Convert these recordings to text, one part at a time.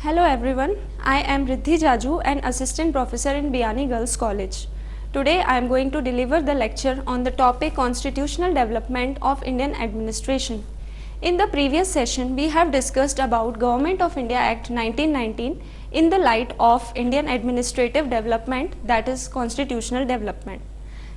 Hello everyone, I am Riddhi Jaju, an assistant professor in Biani Girls College. Today I am going to deliver the lecture on the topic Constitutional Development of Indian Administration. In the previous session, we have discussed about Government of India Act 1919 in the light of Indian administrative development, that is constitutional development.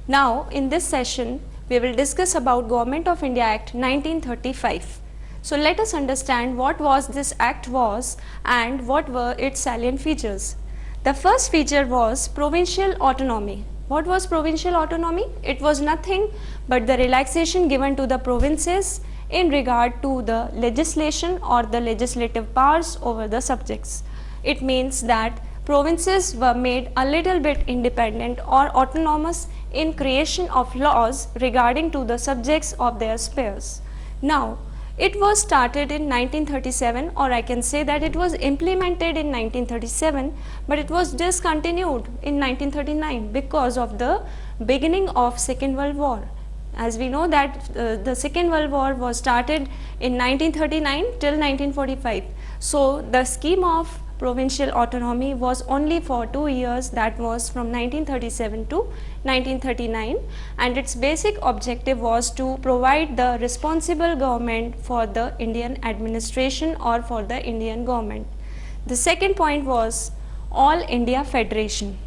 Now in this session, we will discuss about Government of India Act 1935. So let us understand what was this act was and what were its salient features. The first feature was provincial autonomy. What was provincial autonomy? It was nothing but the relaxation given to the provinces in regard to the legislation or the legislative powers over the subjects. It means that provinces were made a little bit independent or autonomous in creation of laws regarding to the subjects of their spheres. Now, it was started in 1937, or I can say that it was implemented in 1937, but it was discontinued in 1939 because of the beginning of Second World War. As we know that the Second World War was started in 1939 till 1945. So the scheme of provincial autonomy was only for 2 years, that was from 1937 to 1939, and its basic objective was to provide the responsible government for the Indian administration or for the Indian government. The second point was All India Federation.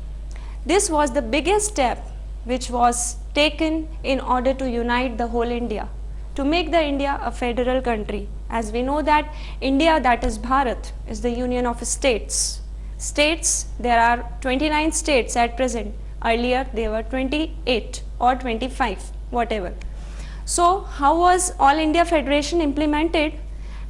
This was the biggest step which was taken in order to unite the whole India, to make the India a federal country. As we know that India, that is Bharat, is the union of states. States, there are 29 states at present. Earlier they were 28 or 25, whatever. So how was All India Federation implemented?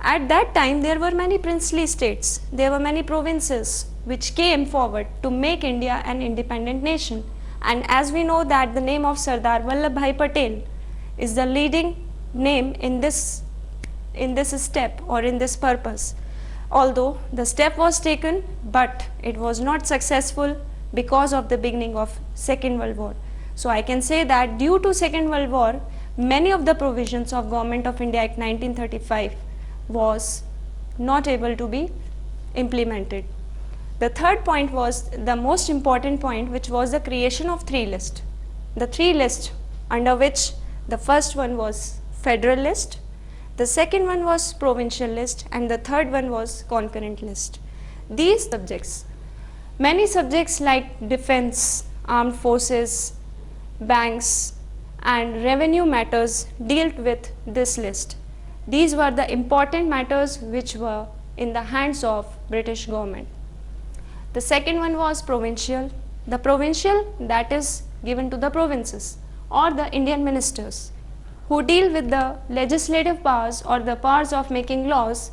At that time there were many princely states, there were many provinces which came forward to make India an independent nation. And as we know that the name of Sardar Vallabhbhai Patel is the leading name in this step or in this purpose. Although the step was taken, but it was not successful because of the beginning of Second World War. So I can say that due to Second World War, many of the provisions of Government of India Act 1935 was not able to be implemented. The third point was the most important point, which was the creation of three lists. The three lists, under which the first one was federal list, the second one was provincial list, and the third one was concurrent list. These subjects, many subjects like defense, armed forces, banks and revenue matters dealt with this list. These were the important matters which were in the hands of British government. The second one was provincial. The provincial, that is given to the provinces or the Indian ministers, who deal with the legislative powers or the powers of making laws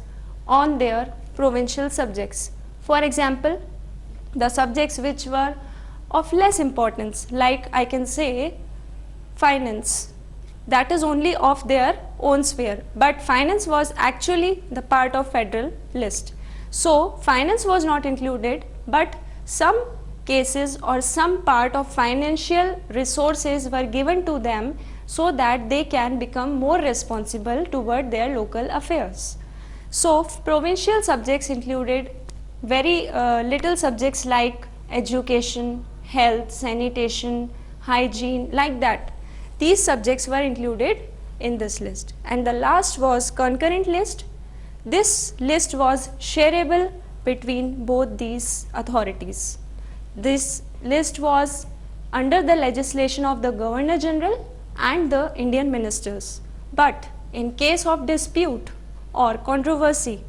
on their provincial subjects. For example, the subjects which were of less importance, like I can say finance, that is only of their own sphere, but finance was actually the part of federal list. So finance was not included, but some cases or some part of financial resources were given to them so that they can become more responsible toward their local affairs. So provincial subjects included very little subjects like education, health, sanitation, hygiene, like that. These subjects were included in this list. And the last was concurrent list. This list was shareable between both these authorities. This list was under the legislation of the Governor General and the Indian ministers. But in case of dispute or controversy,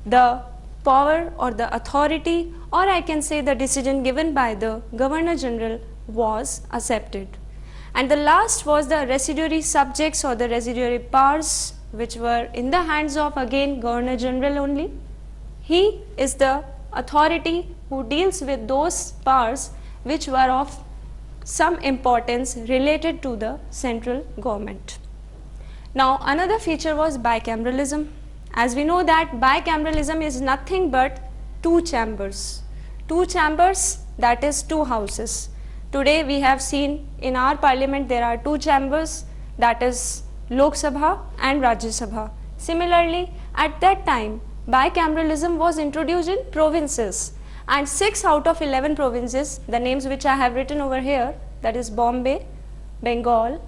the power or the authority, or I can say the decision given by the Governor General was accepted. And the last was the residuary subjects or the residuary powers, which were in the hands of again Governor General only. He is the authority who deals with those powers which were of some importance related to the central government. Now another feature was bicameralism. As we know that bicameralism is nothing but two chambers. Two chambers, that is two houses. Today we have seen in our parliament there are two chambers, that is Lok Sabha and Rajya Sabha. Similarly, at that time bicameralism was introduced in provinces, and 6 out of 11 provinces, the names which I have written over here, that is Bombay, Bengal,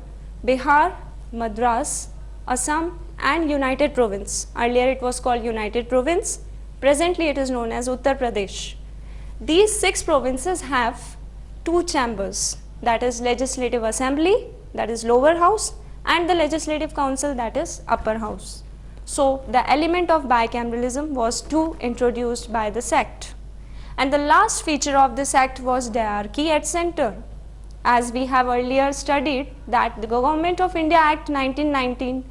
Bihar, Madras, Assam and United Province. Earlier it was called United Province, presently it is known as Uttar Pradesh. These 6 provinces have 2 chambers, that is Legislative Assembly, that is lower house, and the Legislative Council, that is upper house. So the element of bicameralism was too introduced by this act. And the last feature of this act was diarchy at center. As we have earlier studied that the Government of India Act 1919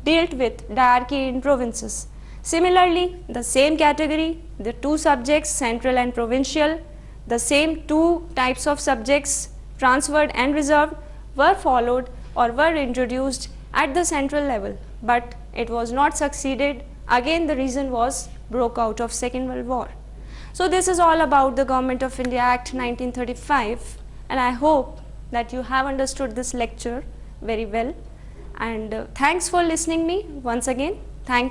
dealt with diarchy in provinces. Similarly, the same category, the 2 subjects, central and provincial, the same 2 types of subjects, transferred and reserved, were followed or were introduced at the central level, but it was not succeeded. Again, the reason was broke out of Second World War. So this is all about the Government of India Act 1935, and I hope that you have understood this lecture very well. And thanks for listening me once again. Thank you.